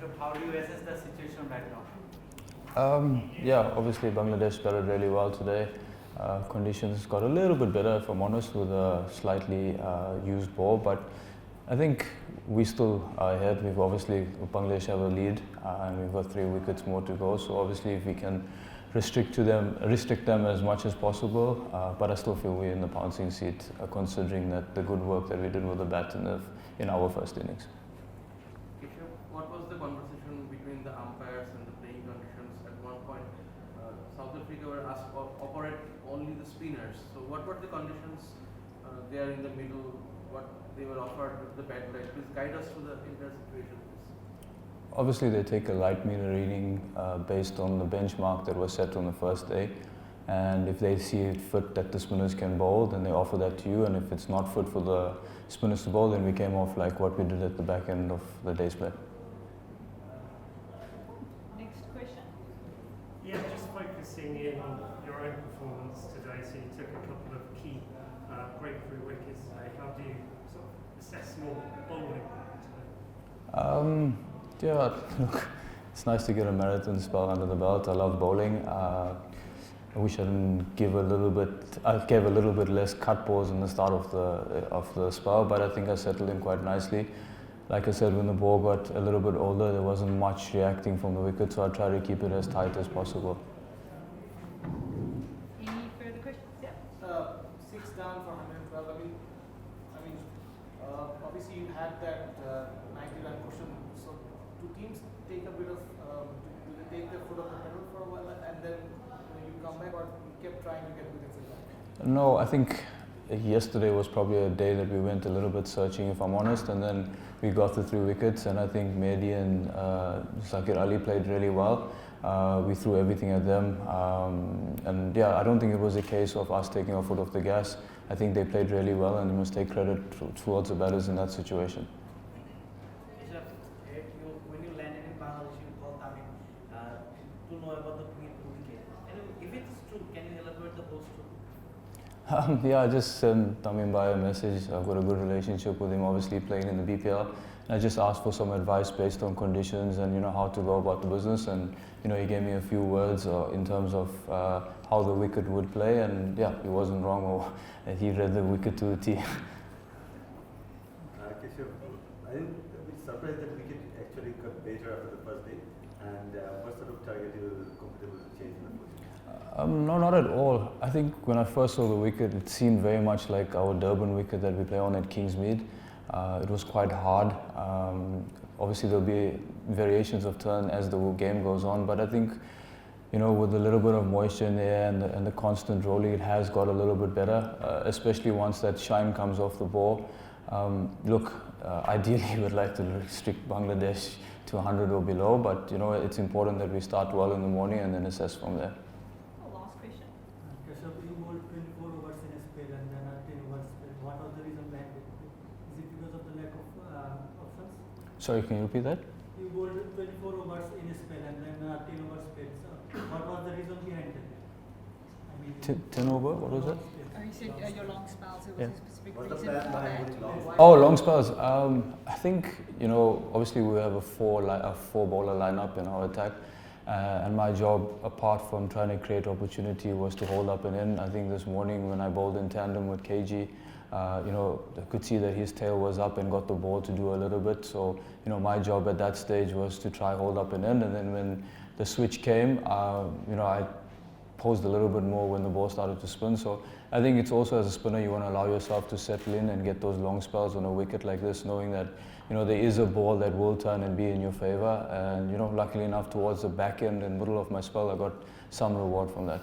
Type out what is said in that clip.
Keshav, how do you assess the situation right now? Yeah, obviously Bangladesh batted really well today. Conditions got a little bit better, if I'm honest, with a slightly used ball, but I think we still are ahead. We've obviously, Bangladesh have a lead, and we've got 3 wickets more to go. So obviously, if we can restrict them as much as possible, but I still feel we're in the pouncing seat, considering that the good work that we did with the bat in our first innings. Keshav, what was the conversation between the umpires and the playing conditions? At one point, South Africa were asked to operate only the spinners. So what were the conditions there in the middle? What they were offered with the bat light? Please guide us through the entire situation, please. Obviously, they take a light meter reading based on the benchmark that was set on the first day. And if they see it fit that the spinners can bowl, then they offer that to you. And if it's not fit for the spinners to bowl, then we came off like what we did at the back end of the day's play. Next question. Yeah, just focusing in on your own performance today. So you took a couple of key breakthrough wickets today. How do you sort of assess your bowling today? Yeah, look, it's nice to get a marathon spell under the belt. I love bowling. I wish I didn't give a little bit. I gave a little bit less cut balls in the start of the spell, but I think I settled in quite nicely. Like I said, when the ball got a little bit older, there wasn't much reacting from the wicket, so I tried to keep it as tight as possible. Any further questions? Yeah. 6 down for 112. Obviously you had that 90-run cushion. So do teams take a bit of, do they take their foot off the pedal for a while and then you come back, or you kept trying to get wickets in that? No, I think yesterday was probably a day that we went a little bit searching, if I'm honest, and then we got the 3 wickets, and I think Mehdi and Zakir Ali played really well. We threw everything at them, and yeah, I don't think it was a case of us taking our foot off the gas. I think they played really well, and you must take credit towards the batters in that situation. Keshav, when you landed in Bangladesh, you called Tamim to know about the wicket. And if it's true, can you elaborate the whole story? Yeah, I just sent Tamim Bhai a message. I've got a good relationship with him, obviously playing in the BPL. And I just asked for some advice based on conditions and how to go about the business. And he gave me a few words in terms of how the wicket would play. And yeah, he wasn't wrong. Or he read the wicket to the T. Keshav, I think a bit surprised that wicket actually got better after the first day. And what sort of target you were comfortable to change in the position? No, not at all. I think when I first saw the wicket, it seemed very much like our Durban wicket that we play on at Kingsmead. It was quite hard. Obviously, there'll be variations of turn as the game goes on, but I think, with a little bit of moisture in the air and the constant rolling, it has got a little bit better, especially once that shine comes off the ball. Look, ideally, we would like to restrict Bangladesh to 100 or below, but it's important that we start well in the morning and then assess from there. Last question. Keshav, you bowled 24 overs in a spell and then 10 overs spell. What was the reason behind it? Is it because of the lack of options? Sorry, can you repeat that? You bowled 24 overs in a spell and then 10 overs spell. So what was the reason behind it? 10 over, what was that? Oh, you said your long spells. It was Yeah. a specific What's the reason plan for behind that. going long? Oh, long spells. I think, obviously we have a four bowler lineup in our attack. And my job, apart from trying to create opportunity, was to hold up and in. I think this morning when I bowled in tandem with KG, I could see that his tail was up and got the ball to do a little bit. So, my job at that stage was to try hold up and in. And then when the switch came, I posed a little bit more when the ball started to spin. So I think it's also, as a spinner, you want to allow yourself to settle in and get those long spells on a wicket like this, knowing that there is a ball that will turn and be in your favour. And luckily enough, towards the back end and middle of my spell, I got some reward from that.